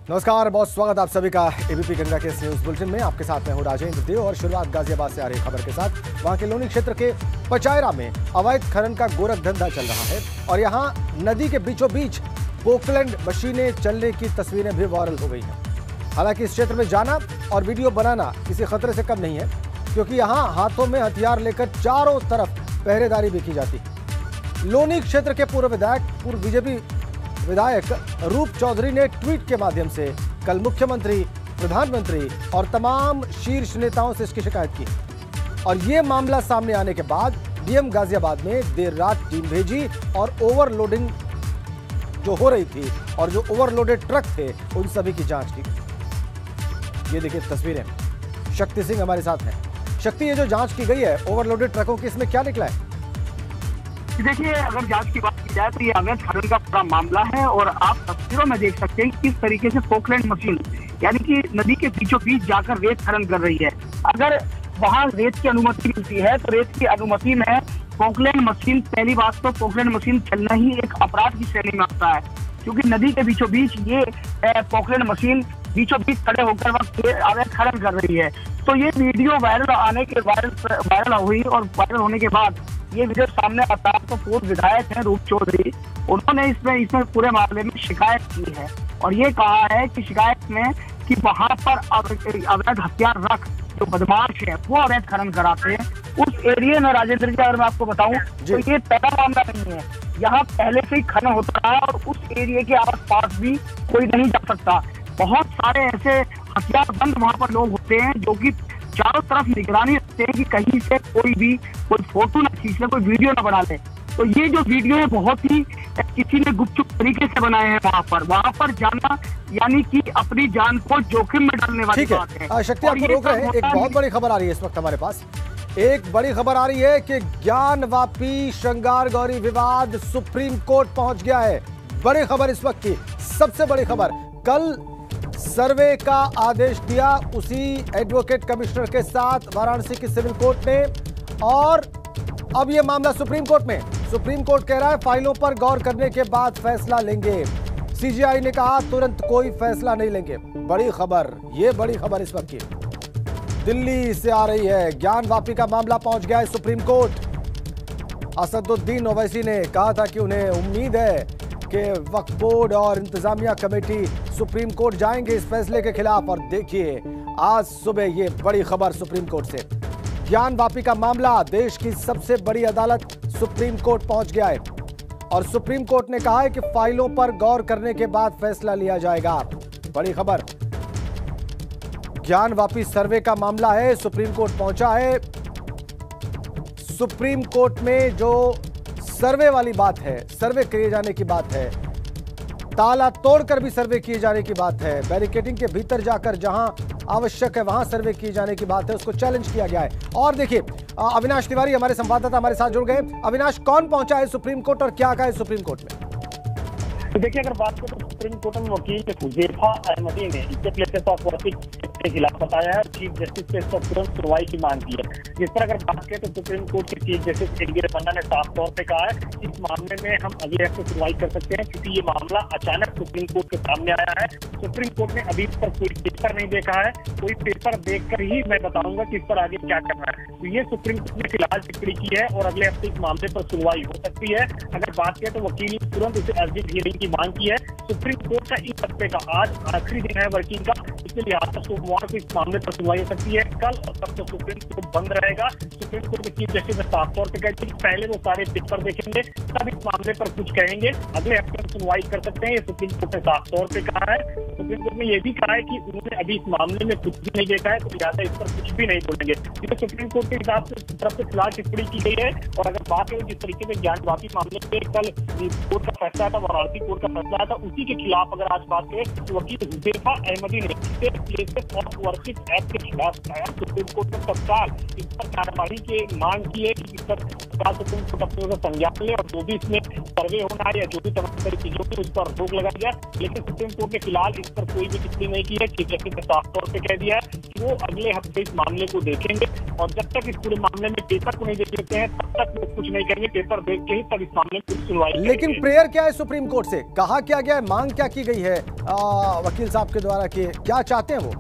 नमस्कार, बहुत स्वागत आप सभी का एबीपी गंगा के इस न्यूज बुलेटिन में। आपके साथ मैं हूं राजेंद्र देव और शुरुआत गाजियाबाद से आ रही खबर के साथ। वहां के लोनी क्षेत्र के पचायरा में अवैध खनन का गोरख धंधा चल रहा है और यहां नदी के बीचों बीच पोकलैंड मशीनें चलने की तस्वीरें भी वायरल हो गई हैं। हालांकि इस क्षेत्र में जाना और वीडियो बनाना किसी खतरे से कम नहीं है, क्योंकि यहाँ हाथों में हथियार लेकर चारों तरफ पहरेदारी भी की जाती है। लोनी क्षेत्र के पूर्व बीजेपी विधायक रूप चौधरी ने ट्वीट के माध्यम से कल मुख्यमंत्री, प्रधानमंत्री और तमाम शीर्ष नेताओं से इसकी शिकायत की और ये मामला सामने आने के बाद डीएम गाजियाबाद में देर रात टीम भेजी और ओवरलोडिंग जो हो रही थी और जो ओवरलोडेड ट्रक थे उन सभी की जांच की। ये देखिए तस्वीरें, शक्ति सिंह हमारे साथ हैं। शक्ति, ये जो जांच की गई है ओवरलोडेड ट्रकों की, इसमें क्या निकला है? देखिए, अगर जांच की बात की जाए तो ये अवैध खनन का पूरा मामला है और आप तस्वीरों में देख सकते हैं किस तरीके से पोकलैंड मशीन यानी कि नदी के बीचों बीच जाकर रेत खनन कर रही है। अगर वहां रेत की अनुमति मिलती है तो रेत की अनुमति में पोकलैंड मशीन, पहली बात तो पोकलैंड मशीन चलना ही एक अपराध की श्रेणी में आता है, क्योंकि नदी के बीचों बीच ये पोकलैंड मशीन बीचों बीच खड़े होकर वक्त अवैध खनन कर रही है। तो ये वीडियो वायरल हुई और वायरल होने के बाद ये वीडियो सामने आता है तो पूर्व विधायक हैं रूप चौधरी, उन्होंने इसमें पूरे मामले में शिकायत की है और ये कहा है कि शिकायत में कि वहां पर अवैध हथियार रख जो बदमाश है वो अवैध खनन कराते हैं उस एरिया में। राजेंद्र जी, अगर मैं आपको बताऊं तो ये पहला मामला नहीं है, यहाँ पहले से ही खनन होता रहा और उस एरिया के आस पास भी कोई नहीं जा सकता। बहुत सारे ऐसे हथियार बंद वहां पर लोग होते हैं जो कि चारों तरफ निगरानी रखते हैं कि कहीं से कोई फोटो ना खींच ले, कोई वीडियो ना बना ले। तो ये जो वीडियो है बहुत ही किसी ने गुपचुप तरीके से बनाए हैं। वहां पर जाना यानी कि अपनी जान को जोखिम में डालने वाली बात है। शक्ति, आपको रोक रहे हैं, एक बहुत बड़ी खबर आ रही है इस वक्त हमारे पास। एक बड़ी खबर आ रही है कि ज्ञानवापी श्रृंगार गौरी विवाद सुप्रीम कोर्ट पहुंच गया है। बड़ी खबर इस वक्त की, सबसे बड़ी खबर, कल सर्वे का आदेश दिया उसी एडवोकेट कमिश्नर के साथ वाराणसी की सिविल कोर्ट ने और अब यह मामला सुप्रीम कोर्ट में। सुप्रीम कोर्ट कह रहा है फाइलों पर गौर करने के बाद फैसला लेंगे। सीजीआई ने कहा तुरंत कोई फैसला नहीं लेंगे। बड़ी खबर, यह बड़ी खबर इस वक्त की दिल्ली से आ रही है। ज्ञानवापी का मामला पहुंच गया है सुप्रीम कोर्ट। असदुद्दीन ओवैसी ने कहा था कि उन्हें उम्मीद है कि वक्फ बोर्ड और इंतजामिया कमेटी सुप्रीम कोर्ट जाएंगे इस फैसले के खिलाफ। और देखिए आज सुबह ये बड़ी खबर सुप्रीम कोर्ट से, ज्ञानवापी का मामला देश की सबसे बड़ी अदालत सुप्रीम कोर्ट पहुंच गया है और सुप्रीम कोर्ट ने कहा है कि फाइलों पर गौर करने के बाद फैसला लिया जाएगा। बड़ी खबर, ज्ञानवापी सर्वे का मामला है, सुप्रीम कोर्ट पहुंचा है। सुप्रीम कोर्ट में जो सर्वे वाली बात है, सर्वे किए जाने की बात है, ताला तोड़कर भी सर्वे किए जाने की बात है, बैरिकेडिंग के भीतर जाकर जहां आवश्यक है वहां सर्वे किए जाने की बात है, उसको चैलेंज किया गया है। और देखिए अविनाश तिवारी हमारे संवाददाता हमारे साथ जुड़ गए। अविनाश, कौन पहुंचा है सुप्रीम कोर्ट और क्या कहा है सुप्रीम कोर्ट में? तो देखिए, अगर बात करें तो सुप्रीम कोर्ट में वकील हुजैफा अहमदी ने इसके प्लेसेस ऑफ वर्किंग के खिलाफ बताया है, चीफ जस्टिस से इसको तुरंत सुनवाई की मांग की है। जिस पर अगर बात करें तो सुप्रीम कोर्ट के चीफ जस्टिस एनवी रमन्ना ने साफ तौर पे कहा है इस मामले में हम अगले हफ्ते सुनवाई कर सकते हैं, क्योंकि ये मामला अचानक सुप्रीम कोर्ट के सामने आया है। सुप्रीम कोर्ट ने अभी इस पर कोई पेपर नहीं देखा है, कोई पेपर देखकर ही मैं बताऊंगा कि इस पर आगे क्या करना है। तो ये सुप्रीम कोर्ट ने फिलहाल टिप्पणी की है और अगले हफ्ते इस मामले पर सुनवाई हो सकती है। अगर बात करें तो वकील ने तुरंत इसे अर्जेंट हियरिंग की मांग की है। सुप्रीम कोर्ट का इस हफ्ते का आज आखिरी दिन है वर्किंग का, इसके लिहाजा सोमवार को इस मामले पर सुनवाई हो सकती है। कल और तब तो सुप्रीम कोर्ट बंद रहेगा। सुप्रीम कोर्ट के चीफ जस्टिस ने साफ तौर पर कहते हैं पहले वो सारे पेपर देखेंगे तब इस मामले पर कुछ कहेंगे, अगले हफ्ते में सुनवाई कर सकते हैं, ये सुप्रीम कोर्ट ने साफ तौर पर कहा है। सुप्रीम कोर्ट ने यह भी कहा है कि उन्होंने अभी इस मामले में कुछ भी नहीं देखा है, तो लिहाजा इस पर कुछ भी नहीं बोलेंगे। ये सुप्रीम कोर्ट के हिसाब से तरफ से फिलहाल टिप्पणी की गई है। और अगर बात करें जिस तरीके से ज्ञानवापी मामले में कल कोर्ट का फैसला था, वाराणसी कोर्ट का फैसला था, उसी के खिलाफ अगर आज बात करें तो वकील हुजैफा अहमदी ने इसे प्लेसेस ऑफ वर्किंग एक्ट के खिलाफ सुप्रीम कोर्ट में तत्काल इस पर कार्रवाई की मांग की है कि इस पर सुप्रीम कोर्ट अपने ओर संज्ञान ले और जो भी इसमें सर्वे होना है या जो भी तमाम सारी चीजों की उस पर रोक लगाई जाए। लेकिन सुप्रीम कोर्ट ने फिलहाल इस पर कोई भी टिप्पणी नहीं की है। चीफ जस्टिस ने साफ तौर पर कह दिया है कि वो अगले हफ्ते इस मामले को देखेंगे और जब तक इस पूरे मामले में पेपर को नहीं देख लेते हैं तब तक वो कुछ नहीं करेंगे। पेपर देख के ही तब इस मामले में सुनवाई। लेकिन प्रेयर क्या है सुप्रीम कोर्ट से, कहा क्या गया है, मांग क्या की गई है वकील साहब के द्वारा, कि क्या चाहते हैं वो?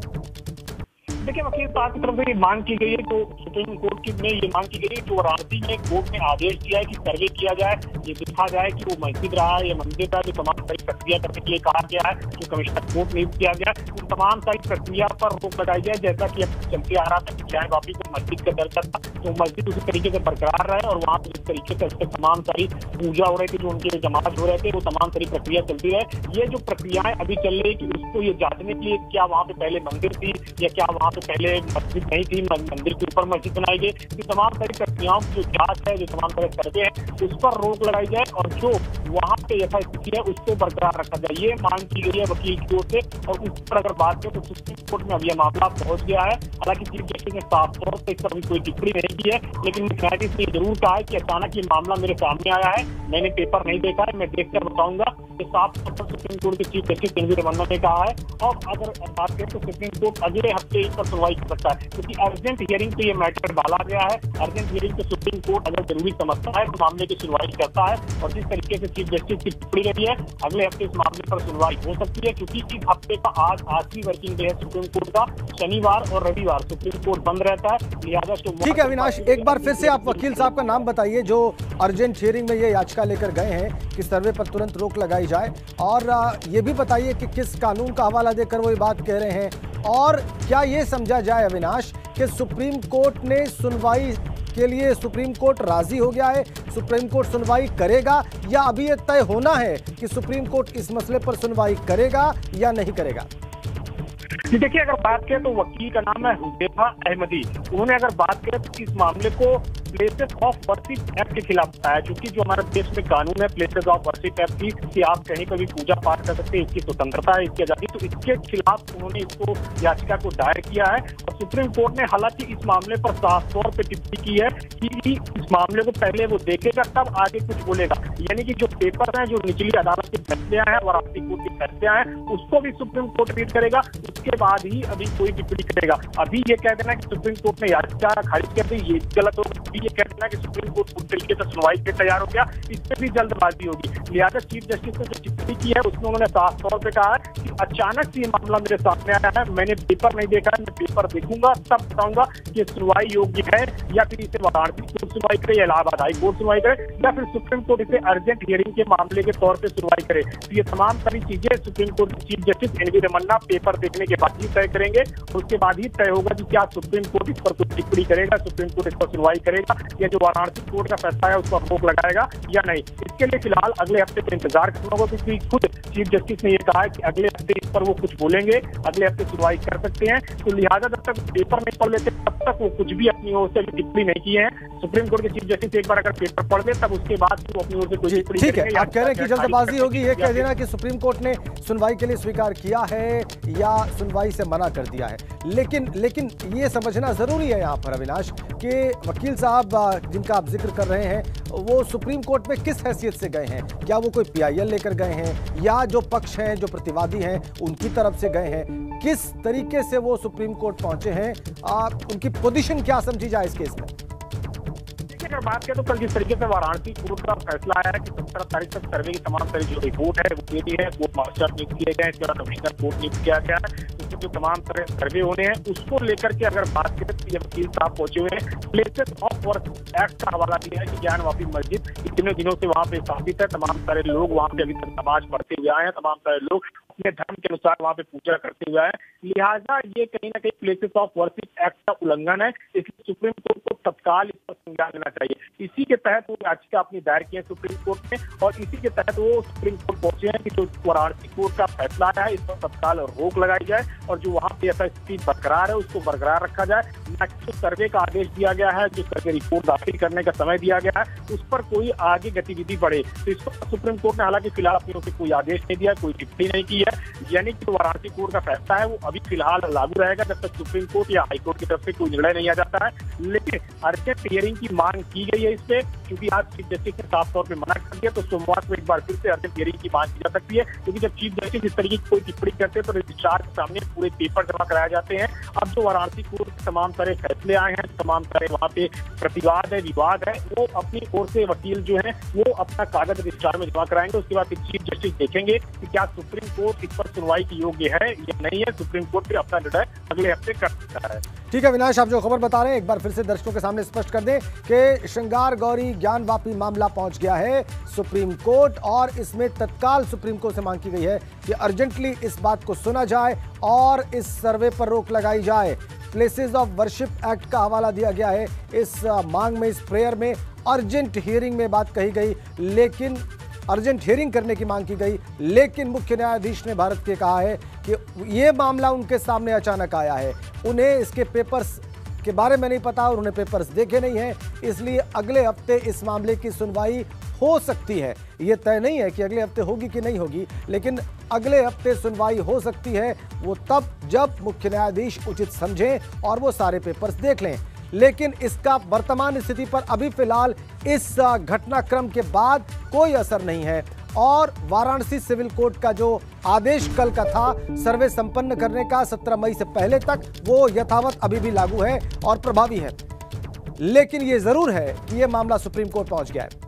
देखिए, वकील साहब की तरफ से ये मांग की गई है, तो सुप्रीम कोर्ट की में ये मांग की गई है कि वाराणसी में कोर्ट ने आदेश दिया है कि सर्वे किया जाए, ये देखा जाए कि वो मस्जिद रहा है या मंदिर रहा है, जो तमाम सारी प्रक्रिया करने के लिए कहा गया है, जो कमिश्नर कोर्ट नियुक्त किया गया है, उन तमाम सारी प्रक्रिया पर रोक लगाई जाए। जैसा कि अब चलते आ रहा था कि ज्ञान वापी को मस्जिद का दर्जा था, तो मस्जिद उसी तरीके से बरकरार रहे और वहाँ पर जिस तरीके से उसके तमाम सारी पूजा हो रही थी, जो उनके जमात हो रहे थे, वो तमाम सारी प्रक्रिया चलती रहे। ये जो प्रक्रियाएं अभी चल रही कि उसको ये जांचने के लिए क्या वहाँ पे पहले मंदिर थी या क्या वहाँ पे पहले मस्जिद नहीं थी, मंदिर के ऊपर मस्जिद बनाई गई, तो तमाम सारी प्रक्रियाओं की जो जांच है, जो तमाम सारे सर्वे है, उस पर रोक लगाई जाए और जो वहाँ पे यथास्थिति है उसको बरकरार रखा जाए। ये मांग की गई है वकील की ओर से। और उस पर अगर बात करें तो सुप्रीम कोर्ट में अब यह मामला पहुंच गया है। हालांकि चीफ जस्टिस ने साफ तौर से इस पर अभी कोई टिप्पणी नहीं की है, लेकिन न्यायाधीश ने जरूर कहा है कि अचानक ये मामला मेरे सामने आया है, मैंने पेपर नहीं देखा है, मैं देखकर बताऊंगा। ये साफ तौर पर सुप्रीम कोर्ट के chief justice N V Ramana ने कहा है। और अगर बात करें तो सुप्रीम कोर्ट अगले हफ्ते इस पर सुनवाई कर सकता है, क्योंकि अर्जेंट हियरिंग पे ये मैटर डाला गया है। अर्जेंट हियरिंग पे सुप्रीम कोर्ट अगर जरूरी समझता है तो मामले की सुनवाई करता है। और जिस तरीके से चीफ जस्टिस की टिप्पणी रही है, अगले हफ्ते इस मामले पर सुनवाई हो सकती है, क्योंकि इस हफ्ते का आज आखिरी वर्किंग डे है सुप्रीम कोर्ट का। शनिवार और रविवार सुप्रीम कोर्ट बंद रहता है, लिहाजा ठीक है अविनाश, एक बार फिर से आप वकील साहब का नाम बताइए जो अर्जेंट हियरिंग में ये याचिका लेकर गए हैं कि सर्वे पर तुरंत रोक लगाई जाए, और ये भी बताइए कि किस कानून का हवाला देकर वो ये बात कह रहे हैं, और क्या ये समझा जाए अविनाश कि सुप्रीम कोर्ट ने सुनवाई के लिए, सुप्रीम कोर्ट राजी हो गया है, सुप्रीम कोर्ट सुनवाई करेगा, या अभी ये तय होना है कि सुप्रीम कोर्ट इस मसले पर सुनवाई करेगा या नहीं करेगा? देखिए, अगर बात करें तो वकील का नाम है हुज़ैफा अहमदी। उन्होंने अगर बात करें तो इस मामले को प्लेसेस ऑफ वर्शिप एक्ट के खिलाफ बताया, क्योंकि जो हमारे देश में कानून है प्लेसेस ऑफ वर्शिप एक्ट की, कि आप कहीं पर भी पूजा पाठ कर सकते हैं, इसकी स्वतंत्रता है, इसकी आजादी, तो इसके खिलाफ उन्होंने इसको याचिका को दायर किया है। और सुप्रीम कोर्ट ने हालांकि इस मामले पर साफ तौर पर टिप्पणी की है कि इस मामले को पहले वो देखेगा तब आगे कुछ बोलेगा। यानी कि जो पेपर है, जो निचली अदालत के फैसले आए हैं, वाराणसी कोर्ट के फैसले आए हैं, उसको भी सुप्रीम कोर्ट रीड करेगा, उसके बाद ही अभी कोई टिप्पणी करेगा। अभी ये कह देना कि सुप्रीम कोर्ट ने याचिका खारिज कर दी, ये गलत होगा। अभी ये कह देना कि सुप्रीम कोर्ट पूरी तरीके से सुनवाई के तैयार हो गया, इससे भी जल्दबाजी होगी। लिहाजा चीफ जस्टिस ने जो टिप्पणी की है उसमें उन्होंने साफ तौर पर कहा है कि अचानक से ये मामला मेरे सामने आया है, मैंने पेपर नहीं देखा है, मैं पेपर देखूंगा तब बताऊंगा कि सुनवाई योग्य है, या फिर इसे वाराणसी कोर्ट सुनवाई करे, या इलाहाबाद हाई कोर्ट सुनवाई करे, या फिर सुप्रीम कोर्ट इसे अर्जेंट हियरिंग के मामले के तौर पर सुनवाई करे। तो ये तमाम सारी चीजें सुप्रीम कोर्ट के chief justice N V Ramana paper देखने के बाद ही तय करेंगे। उसके बाद ही तय होगा कि क्या सुप्रीम कोर्ट इस पर कुछ टिप्पणी करेगा, सुप्रीम कोर्ट इस पर सुनवाई करेगा, या जो वाराणसी कोर्ट का फैसला है उस पर रोक लगाएगा या नहीं। इसके लिए फिलहाल अगले हफ्ते का इंतजार करना होगा, क्योंकि खुद चीफ जस्टिस ने यह कहा है कि अगले हफ्ते इस पर वो कुछ बोलेंगे, अगले हफ्ते सुनवाई कर सकते हैं। तो लिहाजा जब तक पेपर नहीं पढ़ लेते तब तक वो कुछ भी अपनी ओर से टिप्पणी नहीं की है। सुप्रीम कोर्ट के चीफ जस्टिस एक बार अगर पेपर पढ़ ले तब उसके बाद वो अपनी ओर से कोई टिप्पणी ठीक है, आप कह रहे हैं कि जल्दबाजी होगी, ये कह देना कि सुप्रीम कोर्ट ने सुनवाई के लिए स्वीकार किया है या सुनवाई से मना कर दिया है। लेकिन ये समझना जरूरी है यहाँ पर अविनाश कि वकील साहब जिनका आप जिक्र कर रहे हैं वो सुप्रीम कोर्ट में किस हैसियत से गए हैं? क्या वो कोई PIL लेकर गए हैं, या जो पक्ष हैं, जो प्रतिवादी हैं, उनकी तरफ से गए हैं? किस तरीके से वो सुप्रीम कोर्ट पहुंचे हैं? उनकी पोजीशन क्या समझी जाए इस केस में? अगर बात करें तो कल जिस तरीके से वाराणसी कोर्ट का फैसला आया है कि 17 तारीख तक सर्वे की तमाम सारी जो रिपोर्ट है वो दे दी है, कोर्ट मास्टर नियुक्त किए गए, इसके बाद कमिश्नर कोर्ट नियुक्त किया गया है, उसमें जो तमाम तरह सर्वे होने हैं उसको लेकर के अगर बात करें तो ये वकील साहब पहुंचे हुए हैं। प्लेसेस ऑफ वर्शिप एक्ट का हवाला दिया है कि ज्ञान वापी मस्जिद इतने दिनों से वहाँ पे स्थापित है, तमाम सारे लोग वहाँ पे अभी तक नमाज पढ़ते हुए आए हैं, तमाम सारे लोग अपने धर्म के अनुसार वहाँ पे पूजा करते हुए आए। लिहाजा ये कहीं ना कहीं प्लेसेस ऑफ वर्शिप एक्ट का उल्लंघन है, इसलिए सुप्रीम कोर्ट को तत्काल इस पर संज्ञान लेना चाहिए। इसी के तहत वो याचिका अपनी दायर की है सुप्रीम कोर्ट में, और इसी के तहत वो सुप्रीम कोर्ट पहुंचे हैं कि जो वाराणसी कोर्ट का फैसला आया है इस पर तत्काल रोक लगाई जाए, और जो वहाँ पे ऐसा स्थिति बरकरार है उसको बरकरार रखा जाए। जो सर्वे का आदेश दिया गया है, जो सर्वे रिपोर्ट दाखिल करने का समय दिया गया है, उस पर कोई आगे गतिविधि बढ़े, तो इस पर सुप्रीम कोर्ट ने हालांकि फिलहाल अपनी ओर से कोई आदेश नहीं दिया, कोई टिप्पणी नहीं की है। है, यानी कि वाराणसी कोर्ट का फैसला है वो अभी फिलहाल लागू रहेगा जब तक सुप्रीम कोर्ट या हाई कोर्ट की तरफ से कोई निर्णय नहीं आ जाता है। लेकिन अर्जेंट हियरिंग की मांग की गई है इस पे, क्योंकि आज चीफ जस्टिस ने साफ तौर पर मना कर दिया, तो सोमवार को एक बार फिर से अर्जेंट हियरिंग की मांग की जा सकती है। क्योंकि जब चीफ जस्टिस इस तरीके की कोई टिप्पणी करते हैं तो रजिस्ट्रार के सामने पूरे पेपर जमा कराए जाते हैं। अब जो वाराणसी कोर्ट के तमाम सारे फैसले आए हैं, तमाम सारे वहाँ पे प्रतिवाद है, विवाद है, वो अपनी ओर से वकील जो है वो अपना कागज रजिस्ट्रार में जमा कराएंगे। उसके बाद चीफ जस्टिस देखेंगे कि क्या सुप्रीम कोर्ट इस पर सुनवाई के योग्य है या नहीं है। सुप्रीम कोर्ट फिर अपना निर्णय अगले हफ्ते कर सकता है। ठीक है अविनाश, आप जो खबर बता रहे हैं एक बार फिर से दर्शकों के सामने स्पष्ट कर दें कि श्रृंगार गौरी ज्ञानवापी मामला पहुंच गया है सुप्रीम कोर्ट, और इसमें तत्काल सुप्रीम कोर्ट से मांग की गई है कि अर्जेंटली इस बात को सुना जाए और इस सर्वे पर रोक लगाई जाए। प्लेसेस ऑफ वर्शिप एक्ट का हवाला दिया गया है इस मांग में, इस प्रेयर में अर्जेंट हियरिंग में बात कही गई, लेकिन अर्जेंट हियरिंग करने की मांग की गई। लेकिन मुख्य न्यायाधीश ने भारत के कहा है कि ये मामला उनके सामने अचानक आया है, उन्हें इसके पेपर्स के बारे में नहीं पता और उन्हें पेपर्स देखे नहीं हैं, इसलिए अगले हफ्ते इस मामले की सुनवाई हो सकती है। ये तय नहीं है कि अगले हफ्ते होगी कि नहीं होगी, लेकिन अगले हफ्ते सुनवाई हो सकती है, वो तब जब मुख्य न्यायाधीश उचित समझें और वो सारे पेपर्स देख लें। लेकिन इसका वर्तमान स्थिति पर अभी फिलहाल इस घटनाक्रम के बाद कोई असर नहीं है, और वाराणसी सिविल कोर्ट का जो आदेश कल का था सर्वे संपन्न करने का 17 मई से पहले तक, वो यथावत अभी भी लागू है और प्रभावी है। लेकिन ये जरूर है कि यह मामला सुप्रीम कोर्ट पहुंच गया है।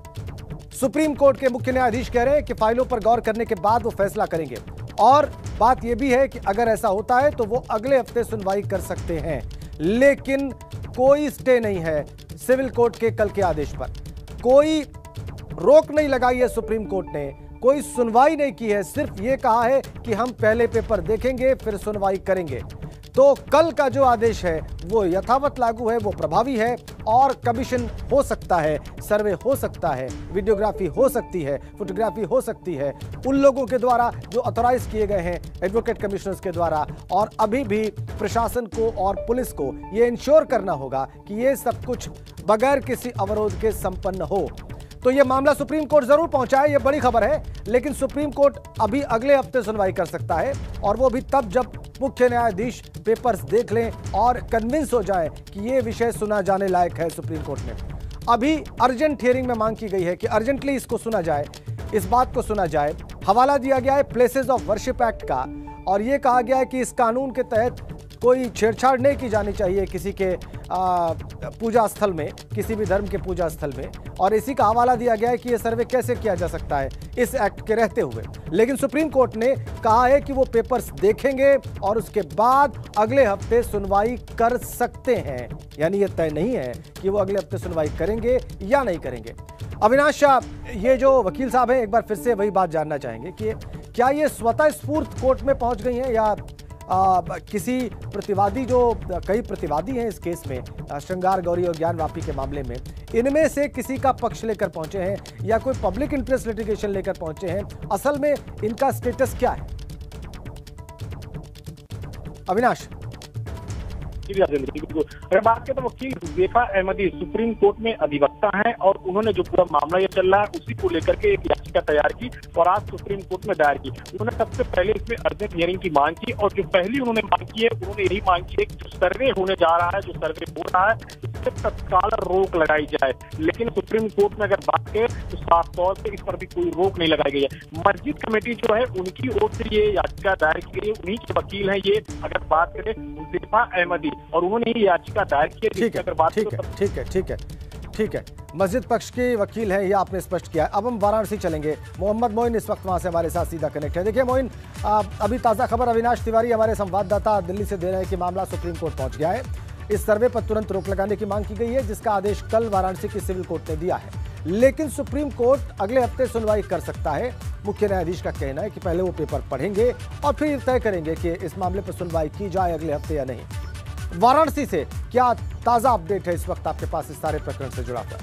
सुप्रीम कोर्ट के मुख्य न्यायाधीश कह रहे हैं कि फाइलों पर गौर करने के बाद वो फैसला करेंगे, और बात यह भी है कि अगर ऐसा होता है तो वो अगले हफ्ते सुनवाई कर सकते हैं। लेकिन कोई स्टे नहीं है सिविल कोर्ट के कल के आदेश पर, कोई रोक नहीं लगाई है सुप्रीम कोर्ट ने, कोई सुनवाई नहीं की है, सिर्फ ये कहा है कि हम पहले पेपर देखेंगे फिर सुनवाई करेंगे। तो कल का जो आदेश है वो यथावत लागू है, वो प्रभावी है, और कमीशन हो सकता है, सर्वे हो सकता है, वीडियोग्राफी हो सकती है, फोटोग्राफी हो सकती है उन लोगों के द्वारा जो ऑथोराइज किए गए हैं एडवोकेट कमिश्नर्स के द्वारा। और अभी भी प्रशासन को और पुलिस को ये इंश्योर करना होगा कि ये सब कुछ बगैर किसी अवरोध के संपन्न हो। तो ये मामला सुप्रीम कोर्ट जरूर पहुंचा है, ये बड़ी खबर है, लेकिन सुप्रीम कोर्ट अभी अगले हफ्ते सुनवाई कर सकता है, और वो भी तब जब मुख्य न्यायाधीश पेपर्स देख लें और कन्विंस हो जाए कि ये विषय सुना जाने लायक है सुप्रीम कोर्ट में। अभी अर्जेंट हियरिंग में मांग की गई है कि अर्जेंटली इसको सुना जाए, इस बात को सुना जाए। हवाला दिया गया है प्लेसेस ऑफ वर्शिप एक्ट का, और ये कहा गया है कि इस कानून के तहत कोई छेड़छाड़ नहीं की जानी चाहिए किसी के पूजा स्थल में, किसी भी धर्म के पूजा स्थल में, और इसी का हवाला दिया गया है कि यह सर्वे कैसे किया जा सकता है इस एक्ट के रहते हुए। लेकिन सुप्रीम कोर्ट ने कहा है कि वो पेपर्स देखेंगे और उसके बाद अगले हफ्ते सुनवाई कर सकते हैं, यानी यह तय नहीं है कि वो अगले हफ्ते सुनवाई करेंगे या नहीं करेंगे। अविनाश, ये जो वकील साहब हैं एक बार फिर से वही बात जानना चाहेंगे कि क्या ये स्वतः स्फूर्त कोर्ट में पहुंच गई हैं, या किसी प्रतिवादी, जो कई प्रतिवादी हैं इस केस में श्रृंगार गौरी और ज्ञानवापी के मामले में, इनमें से किसी का पक्ष लेकर पहुंचे हैं या कोई पब्लिक इंटरेस्ट लिटिगेशन लेकर पहुंचे हैं? असल में इनका स्टेटस क्या है अविनाश? अगर बात करें तो वकील हुज़ैफा अहमदी सुप्रीम कोर्ट में अधिवक्ता हैं, और उन्होंने जो पूरा मामला ये चल रहा है उसी को लेकर के एक याचिका तैयार की और आज सुप्रीम कोर्ट में दायर की। उन्होंने सबसे पहले इसमें अर्जेंट हियरिंग की मांग की, और जो पहली उन्होंने मांग की है उन्होंने यही मांग की है कि जो सर्वे होने जा रहा है, जो सर्वे हो रहा है, इस पर तत्काल रोक लगाई जाए। लेकिन सुप्रीम कोर्ट में अगर बात करें तो साफ तौर से इस पर भी कोई रोक नहीं लगाई गई है। मस्जिद कमेटी जो है उनकी ओर से ये याचिका दायर की गई है, उन्हीं के वकील हैं ये, अगर बात करें हुज़ैफा अहमदी, और उन्होंने ही याचिका दायर की है। ठीक है, मस्जिद पक्ष के वकील हैं, ये आपने स्पष्ट किया है। अब हम वाराणसी चलेंगे। मोहम्मद मोइन इस वक्त वहां से हमारे साथ सीधा कनेक्ट है। देखिए मोइन, अभी ताज़ा खबर अविनाश तिवारी हमारे संवाददाता दिल्ली से दे रहे हैं कि मामला सुप्रीम कोर्ट पहुंच गया है। इस सर्वे पर तुरंत रोक लगाने की मांग की गई है, जिसका आदेश कल वाराणसी की सिविल कोर्ट ने दिया है। लेकिन सुप्रीम कोर्ट अगले हफ्ते सुनवाई कर सकता है। मुख्य न्यायाधीश का कहना है कि पहले वो पेपर पढ़ेंगे और फिर तय करेंगे कि इस मामले पर सुनवाई की जाए अगले हफ्ते या नहीं। वाराणसी से क्या ताजा अपडेट है इस वक्त आपके पास इस सारे प्रकरण से जुड़ा हुआ?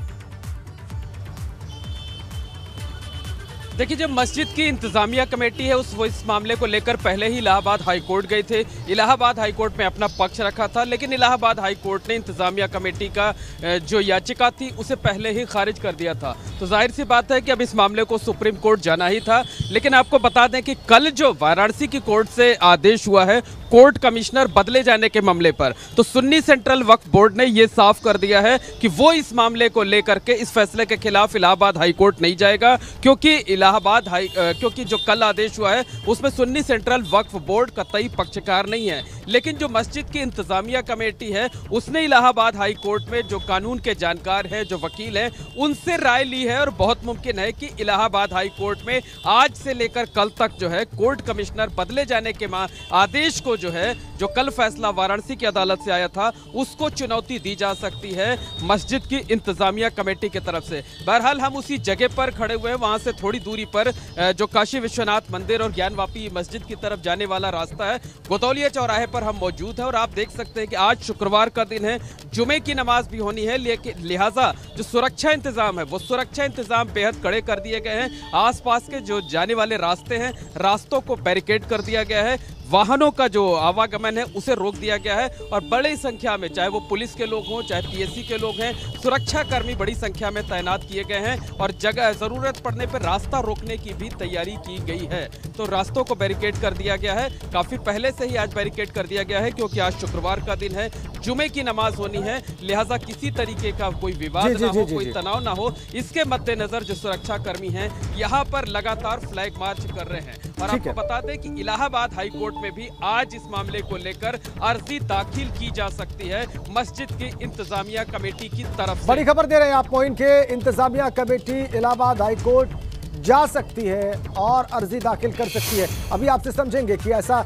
देखिए, जब मस्जिद की इंतजामिया कमेटी है वो इस मामले को लेकर पहले ही इलाहाबाद हाई कोर्ट गए थे। इलाहाबाद हाई कोर्ट में अपना पक्ष रखा था, लेकिन इलाहाबाद हाई कोर्ट ने इंतजामिया कमेटी का जो याचिका थी उसे पहले ही खारिज कर दिया था। तो जाहिर सी बात है कि अब इस मामले को सुप्रीम कोर्ट जाना ही था। लेकिन आपको बता दें कि कल जो वाराणसी की कोर्ट से आदेश हुआ है कोर्ट कमिश्नर बदले जाने के मामले पर, तो सुन्नी सेंट्रल वक्फ बोर्ड ने यह साफ कर दिया है कि वो इस मामले को लेकर के इस फैसले के खिलाफ इलाहाबाद हाई कोर्ट नहीं जाएगा, क्योंकि जो कल आदेश हुआ है उसमें सुन्नी सेंट्रल वक्फ बोर्ड कतई पक्षकार नहीं है। लेकिन जो मस्जिद की इंतजामिया कमेटी है उसने इलाहाबाद हाई कोर्ट में जो कानून के जानकार हैं, जो वकील हैं, उनसे राय ली है और बहुत मुमकिन है कि इलाहाबाद हाई कोर्ट में आज से लेकर कल तक जो है कोर्ट कमिश्नर बदले जाने के आदेश को जो है, जो कल फैसला वाराणसी की अदालत से आया था, उसको चुनौती दी जा सकती है मस्जिद की इंतजामिया कमेटी की तरफ से। बहरहाल हम उसी जगह पर खड़े हुए हैं, वहां से थोड़ी दूरी पर जो काशी विश्वनाथ मंदिर और ज्ञानवापी मस्जिद की तरफ जाने वाला रास्ता है, गोतौलिया चौराहे पर हम मौजूद हैं। और आप देख सकते हैं कि आज शुक्रवार का दिन है, जुमे की नमाज भी होनी है, लिहाजा जो सुरक्षा इंतजाम है वो सुरक्षा इंतजाम बेहद कड़े कर दिए गए हैं। आसपास के जो जाने वाले रास्ते हैं, रास्तों को बैरिकेड कर दिया गया है, वाहनों का जो आवागमन है उसे रोक दिया गया है और बड़ी संख्या में, चाहे वो पुलिस के लोग हों, चाहे पीएससी के लोग हैं, सुरक्षा कर्मी बड़ी संख्या में तैनात किए गए हैं और जगह जरूरत पड़ने पर रास्ता रोकने की भी तैयारी की गई है। तो रास्तों को बैरिकेड कर दिया गया है, काफी पहले से ही आज बैरिकेड कर दिया गया है, क्योंकि आज शुक्रवार का दिन है, जुमे की नमाज होनी है, लिहाजा किसी तरीके का कोई विवाद ना हो, कोई तनाव ना हो, इसके मद्देनजर जो सुरक्षा कर्मी हैं यहाँ पर लगातार फ्लैग मार्च कर रहे हैं। और आपको बता दें कि इलाहाबाद हाई कोर्ट में भी आज इस मामले को लेकर अर्जी दाखिल की जा सकती है मस्जिद की इंतजामिया कमेटी की तरफ से। बड़ी खबर दे रहे हैं आप मोइन के, इंतजामिया कमेटी इलाहाबाद हाई कोर्ट जा सकती है और अर्जी दाखिल कर सकती है। अभी आपसे समझेंगे कि ऐसा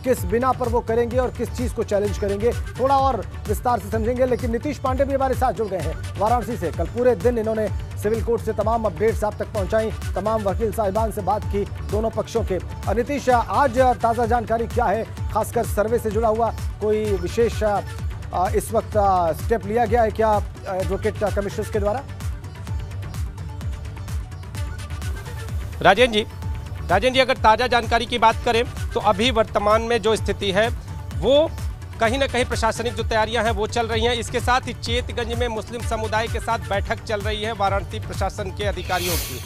किस बिना पर वो करेंगे और किस चीज को चैलेंज करेंगे, थोड़ा और विस्तार से समझेंगे। लेकिन नीतीश पांडे भी हमारे साथ जुड़ गए हैं वाराणसी से। कल पूरे दिन इन्होंने सिविल कोर्ट से तमाम अपडेट्स आप तक पहुंचाई, तमाम वकील साहिबान से बात की दोनों पक्षों के। नीतीश, आज ताज़ा जानकारी क्या है, खासकर सर्वे से जुड़ा हुआ कोई विशेष इस वक्त स्टेप लिया गया है क्या एडवोकेट कमिश्नर्स के द्वारा? राजेंद्र जी, अगर ताज़ा जानकारी की बात करें तो अभी वर्तमान में जो स्थिति है वो कहीं ना कहीं प्रशासनिक जो तैयारियां हैं वो चल रही हैं। इसके साथ ही चेतगंज में मुस्लिम समुदाय के साथ बैठक चल रही है वाराणसी प्रशासन के अधिकारियों की,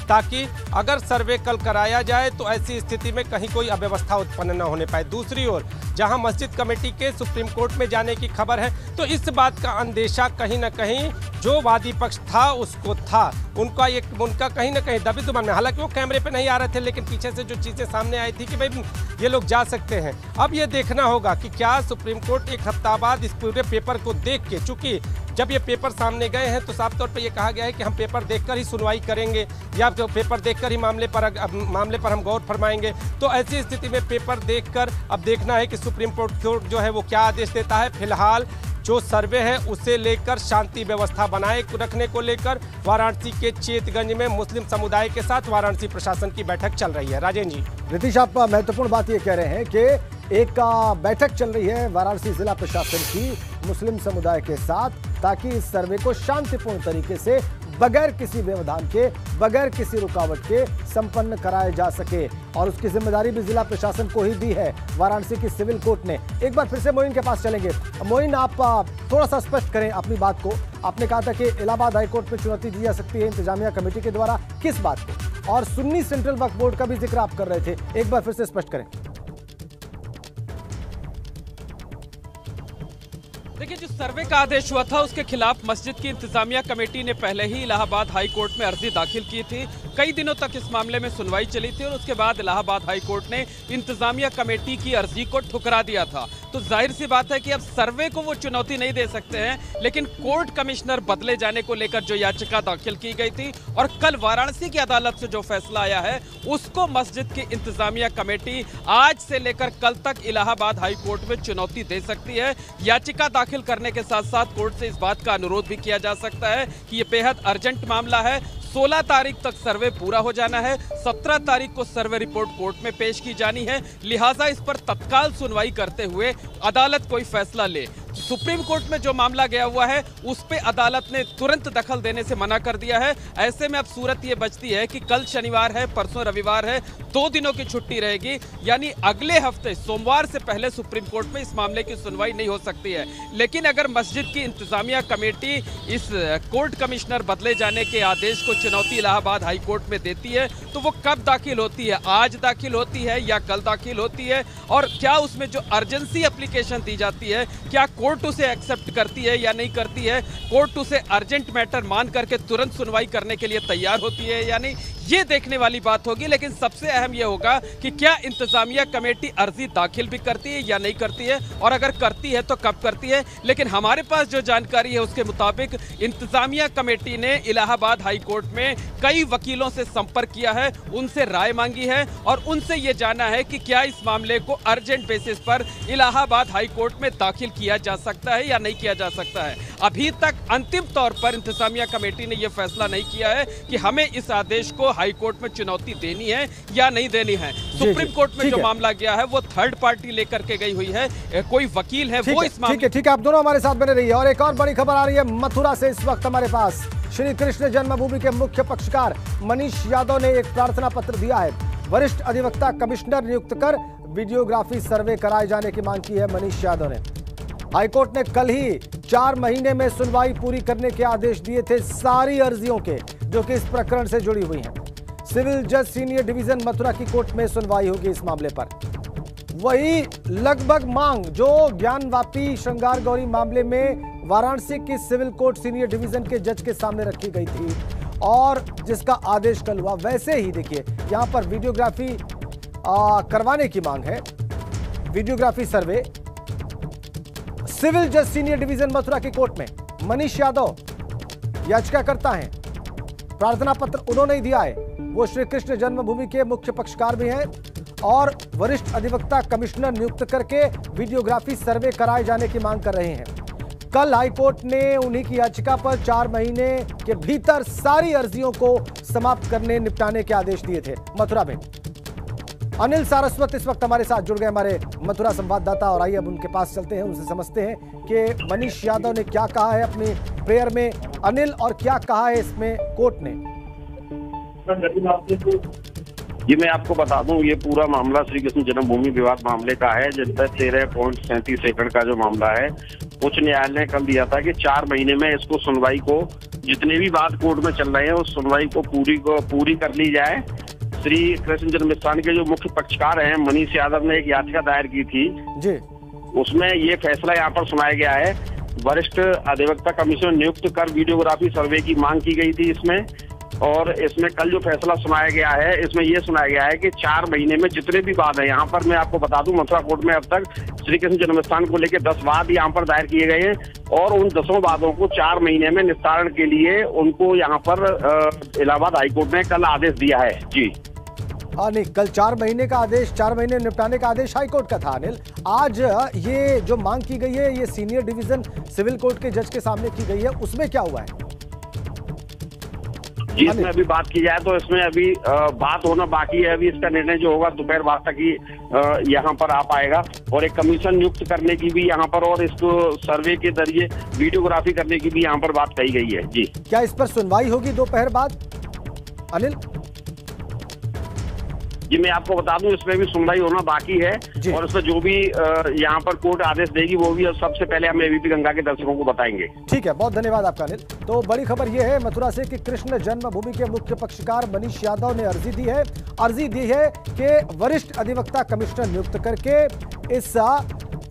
ताकि अगर सर्वे कल कराया जाए तो ऐसी स्थिति में कहीं कोई अव्यवस्था उत्पन्न न होने पाए। दूसरी ओर जहां मस्जिद कमेटी के सुप्रीम कोर्ट में जाने की खबर है, तो इस बात का अंदेशा कहीं ना कहीं जो वादी पक्ष था उसको था, उनका कहीं ना कहीं दबी दुमान में, हालांकि वो कैमरे पे नहीं आ रहे थे, लेकिन पीछे से जो चीज़ें सामने आई थी कि भाई ये लोग जा सकते हैं। अब ये देखना होगा कि क्या सुप्रीम कोर्ट एक हफ्ता बाद इस पूरे पेपर को देख के, चूंकि जब ये पेपर सामने गए हैं तो साफ तौर पे ये कहा गया है कि हम पेपर देखकर ही सुनवाई करेंगे या तो पेपर देखकर ही मामले पर हम गौर फरमाएंगे। तो ऐसी स्थिति में पेपर देखकर अब देखना है कि सुप्रीम कोर्ट जो है वो क्या आदेश देता है। फिलहाल जो सर्वे है उसे लेकर शांति व्यवस्था बनाए रखने को लेकर वाराणसी के चेतगंज में मुस्लिम समुदाय के साथ वाराणसी प्रशासन की बैठक चल रही है। राजेंद्र जी। नीतीश, आप महत्वपूर्ण बात ये कह रहे हैं कि एक बैठक चल रही है वाराणसी जिला प्रशासन की मुस्लिम समुदाय के साथ, ताकि इस सर्वे को शांतिपूर्ण तरीके से बगैर किसी व्यवधान के, बगैर किसी रुकावट के संपन्न कराया जा सके। और उसकी जिम्मेदारी भी जिला प्रशासन को ही दी है वाराणसी की सिविल कोर्ट ने। एक बार फिर से मोइन के पास चलेंगे। मोइन, आप थोड़ा सा स्पष्ट करें अपनी बात को। आपने कहा था कि इलाहाबाद हाई कोर्ट में चुनौती दी जा सकती है इंतजामिया कमेटी के द्वारा, किस बात को? और सुन्नी सेंट्रल वक्फ बोर्ड का भी जिक्र आप कर रहे थे, एक बार फिर से स्पष्ट करें। देखिए, जो सर्वे का आदेश हुआ था उसके खिलाफ मस्जिद की इंतजामिया कमेटी ने पहले ही इलाहाबाद हाई कोर्ट में अर्जी दाखिल की थी। कई दिनों तक इस मामले में सुनवाई चली थी और उसके बाद इलाहाबाद हाई कोर्ट ने इंतजामिया कमेटी की अर्जी को ठुकरा दिया था। तो जाहिर सी बात है कि अब सर्वे को वो चुनौती नहीं दे सकते हैं, लेकिन कोर्ट कमिश्नर बदले जाने को लेकर जो याचिका दाखिल की गई थी और कल वाराणसी की अदालत से जो फैसला आया है उसको मस्जिद की इंतजामिया कमेटी आज से लेकर कल तक इलाहाबाद हाई कोर्ट में चुनौती दे सकती है। याचिका दाखिल करने के साथ साथ कोर्ट से इस बात का अनुरोध भी किया जा सकता है कि ये बेहद अर्जेंट मामला है, 16 तारीख तक सर्वे पूरा हो जाना है, 17 तारीख को सर्वे रिपोर्ट कोर्ट में पेश की जानी है, लिहाजा इस पर तत्काल सुनवाई करते हुए अदालत कोई फैसला ले। सुप्रीम कोर्ट में जो मामला गया हुआ है उस पे अदालत ने तुरंत दखल देने से मना कर दिया है। ऐसे में अब सूरत ये बचती है कि कल शनिवार है, परसों रविवार है, 2 दिनों की छुट्टी रहेगी, यानी अगले हफ्ते सोमवार से पहले सुप्रीम कोर्ट में इस मामले की सुनवाई नहीं हो सकती है। लेकिन अगर मस्जिद की इंतजामिया कमेटी इस कोर्ट कमिश्नर बदले जाने के आदेश को चुनौती इलाहाबाद हाई कोर्ट में देती है तो वो कब दाखिल होती है, आज दाखिल होती है या कल दाखिल होती है, और क्या उसमें जो अर्जेंसी एप्लीकेशन दी जाती है क्या कोर्ट उसे एक्सेप्ट करती है या नहीं करती है, कोर्ट उसे अर्जेंट मैटर मान करके तुरंत सुनवाई करने के लिए तैयार होती है या नहीं, ये देखने वाली बात होगी। लेकिन सबसे अहम यह होगा कि क्या इंतजामिया कमेटी अर्जी दाखिल भी करती है या नहीं करती है, और अगर करती है तो कब करती है। लेकिन हमारे पास जो जानकारी है उसके मुताबिक इंतजामिया कमेटी ने इलाहाबाद हाई कोर्ट में कई वकीलों से संपर्क किया है, उनसे राय मांगी है और उनसे यह जाना है कि क्या इस मामले को अर्जेंट बेसिस पर इलाहाबाद हाई कोर्ट में दाखिल किया जा सकता है या नहीं किया जा सकता है। अभी तक अंतिम तौर पर इंतजामिया कमेटी ने यह फैसला नहीं किया है कि हमें इस आदेश को हाई कोर्ट में चुनौती देनी है या नहीं देनी है। सुप्रीम कोर्ट में जो मामला गया है वो थर्ड पार्टी लेकर के गई हुई है, कोई वकील है वो इस मामले। ठीक है, आप दोनों हमारे साथ बने रहिए। और एक और बड़ी खबर आ रही है मथुरा से इस वक्त हमारे पास। श्री कृष्ण जन्मभूमि के मुख्य पक्षकार मनीष यादव ने एक प्रार्थना पत्र दिया है। वरिष्ठ अधिवक्ता कमिश्नर नियुक्त कर वीडियोग्राफी सर्वे कराए जाने की मांग की है मनीष यादव ने। हाईकोर्ट ने कल ही 4 महीने में सुनवाई पूरी करने के आदेश दिए थे सारी अर्जियों के जो कि इस प्रकरण से जुड़ी हुई हैं। सिविल जज सीनियर डिवीजन मथुरा की कोर्ट में सुनवाई होगी इस मामले पर। वही लगभग मांग जो ज्ञानवापी श्रृंगार गौरी मामले में वाराणसी की सिविल कोर्ट सीनियर डिवीजन के जज के सामने रखी गई थी और जिसका आदेश कल हुआ, वैसे ही देखिए यहां पर वीडियोग्राफी करवाने की मांग है। वीडियोग्राफी सर्वे सिविल जज सीनियर डिवीजन मथुरा की कोर्ट में मनीष यादव याचिकाकर्ता हैं। प्रार्थना पत्र उन्होंने ही दिया है। वो श्री कृष्ण जन्मभूमि के मुख्य पक्षकार भी हैं और वरिष्ठ अधिवक्ता कमिश्नर नियुक्त करके वीडियोग्राफी सर्वे कराए जाने की मांग कर रहे हैं। कल हाईकोर्ट ने उन्हीं की याचिका पर 4 महीने के भीतर सारी अर्जियों को समाप्त करने निपटाने के आदेश दिए थे मथुरा में। अनिल सारस्वत इस वक्त हमारे साथ जुड़ गए, हमारे मथुरा संवाददाता, और आइए अब उनके पास चलते हैं, उनसे समझते हैं कि मनीष यादव ने क्या कहा है अपनी प्रेयर में। अनिल, और क्या कहा है इसमें कोर्ट ने? ये मैं आपको बता दूं, ये पूरा मामला श्री कृष्ण जन्मभूमि विवाद मामले का है, जिसमें 13.37 एकड़ का जो मामला है उच्च न्यायालय ने कल दिया था कि 4 महीने में इसको सुनवाई को, जितने भी बात कोर्ट में चल रहे हैं उस सुनवाई को पूरी कर ली जाए। श्री कृष्ण जन्मस्थान के जो मुख्य पक्षकार हैं मनीष यादव ने एक याचिका दायर की थी जी, उसमें ये फैसला यहाँ पर सुनाया गया है। वरिष्ठ अधिवक्ता कमिश्नर नियुक्त कर वीडियोग्राफी सर्वे की मांग की गई थी इसमें, और इसमें कल जो फैसला सुनाया गया है इसमें यह सुनाया गया है कि 4 महीने में जितने भी वाद है, यहाँ पर मैं आपको बता दूं मथुरा कोर्ट में अब तक श्री कृष्ण जन्मस्थान को लेकर 10 वाद यहाँ पर दायर किए गए हैं और उन 10 वादों को 4 महीने में निस्तारण के लिए उनको यहाँ पर इलाहाबाद हाईकोर्ट ने कल आदेश दिया है जी। नहीं, कल 4 महीने का आदेश, 4 महीने निपटाने का आदेश हाईकोर्ट का था अनिल। आज ये जो मांग की गई है ये सीनियर डिवीजन सिविल कोर्ट के जज के सामने की गई है, उसमें क्या हुआ है जी? इसमें अभी बात की जाए तो इसमें अभी बात होना बाकी है। अभी इसका निर्णय जो होगा दोपहर बाद तक ही यहाँ पर आ पाएगा, और एक कमीशन नियुक्त करने की भी यहाँ पर, और इसको सर्वे के जरिए वीडियोग्राफी करने की भी यहाँ पर बात कही गई है जी। क्या इस पर सुनवाई होगी दोपहर बाद अनिल? जी मैं आपको बता दूं इसमें भी सुनवाई होना बाकी है, और इसमें जो भी यहाँ पर कोर्ट आदेश देगी वो भी सबसे पहले हम एबीपी गंगा के दर्शकों को बताएंगे। ठीक है, बहुत धन्यवाद आपका अनिल। तो बड़ी खबर ये है मथुरा से कि कृष्ण जन्मभूमि के मुख्य पक्षकार मनीष यादव ने अर्जी दी है कि वरिष्ठ अधिवक्ता कमिश्नर नियुक्त करके इस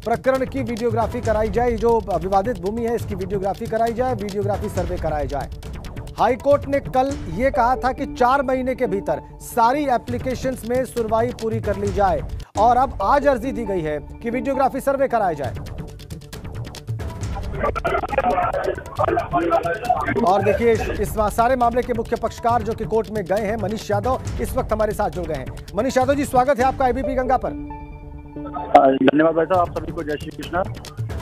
प्रकरण की वीडियोग्राफी कराई जाए। जो विवादित भूमि है इसकी वीडियोग्राफी कराई जाए, वीडियोग्राफी सर्वे कराया जाए। हाईकोर्ट ने कल यह कहा था कि 4 महीने के भीतर सारी एप्लीकेशंस में सुनवाई पूरी कर ली जाए, और अब आज अर्जी दी गई है कि वीडियोग्राफी सर्वे कराया जाए। और देखिए इस सारे मामले के मुख्य पक्षकार जो कि कोर्ट में गए हैं मनीष यादव, इस वक्त हमारे साथ जुड़ गए हैं। मनीष यादव जी, स्वागत है आपका एबीपी गंगा पर। धन्यवाद भाई साहब, आप सभी को जय श्री कृष्ण।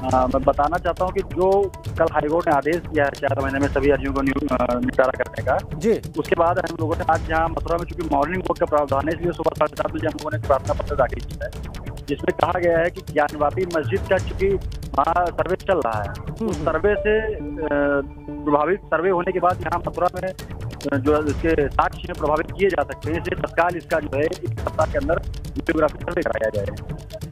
मैं बताना चाहता हूं कि जो कल हाईकोर्ट ने आदेश दिया है 4 महीने में सभी अर्जियों को निपटारा करने का जी, उसके बाद हम लोगों ने आज यहाँ मथुरा में चूंकि मॉर्निंग वॉक का प्रावधान है इसलिए सुबह 7:30 बजे हम लोगों ने प्रार्थना पत्र दाखिल किया है। जिसमें कहा गया है कि ज्ञानवापी मस्जिद का चूंकि वहाँ सर्वे चल रहा है, उस सर्वे से प्रभावित सर्वे होने के बाद यहाँ मथुरा में जो इसके साक्ष्य हैं प्रभावित किए जा सकते हैं, इसलिए तत्काल इसका जो है 1 सप्ताह के अंदर वीडियोग्राफी सर्वे कराया जाए।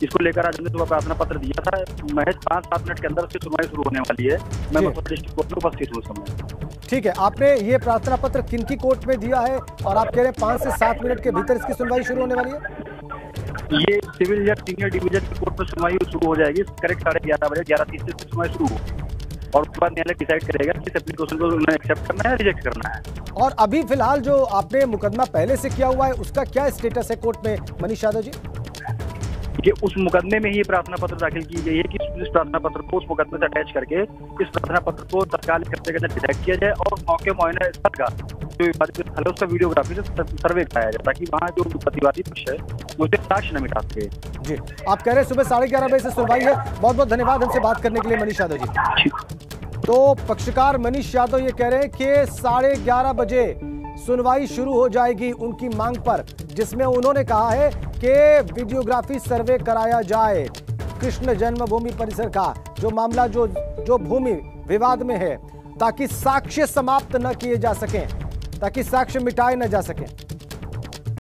इसको लेकर आज हमने सुबह प्रार्थना पत्र दिया था। महज 5-7 मिनट के अंदर उसकी सुनवाई शुरू होने वाली है। मैं मथुरा डिस्ट्रिक्ट कोर्ट में उपस्थित हूँ उस समय। ठीक है, आपने ये प्रार्थना पत्र किनकी कोर्ट में दिया है और आप कह रहे हैं 5 से 7 मिनट के भीतर इसकी सुनवाई शुरू होने वाली है? ये सिविल जज सीनियर डिवीजन की कोर्ट में सुनवाई शुरू हो जाएगी करेक्ट 11:30 बजे, 11:30 से सुनवाई शुरू होगी और उसके बाद न्यायालय डिसाइड करेगा कि इस एप्लीकेशन को उन्हें एक्सेप्ट करना है रिजेक्ट करना है। और अभी फिलहाल जो आपने मुकदमा पहले से किया हुआ है उसका क्या स्टेटस है कोर्ट में मनीष यादव जी? कि उस मुकदमे में ही प्रार्थना पत्र दाखिल की गई है कि इस प्रार्थना पत्र को उस मुकदमे से अटैच करके इस प्रार्थना पत्र को तत्काल हफ्ते के अंदर डिसाइड किया जाए और मौके मुआयना स्थल का जो विवादित स्थल है उसका वीडियोग्राफी से सर्वे कराया जाए ताकि वहाँ जो प्रतिवादी पक्ष है उसे साक्ष्य न मिटा सके। जी, आप कह रहे हैं सुबह 11:30 बजे से सुनवाई है। बहुत बहुत धन्यवाद हमसे बात करने के लिए मनीष यादव जी। तो पक्षकार मनीष यादव ये कह रहे हैं कि 11:30 बजे सुनवाई शुरू हो जाएगी उनकी मांग पर, जिसमें उन्होंने कहा है कि वीडियोग्राफी सर्वे कराया जाए कृष्ण जन्मभूमि परिसर का जो मामला जो भूमि विवाद में है, ताकि साक्ष्य समाप्त न किए जा सकें, ताकि साक्ष्य मिटाए न जा सकें।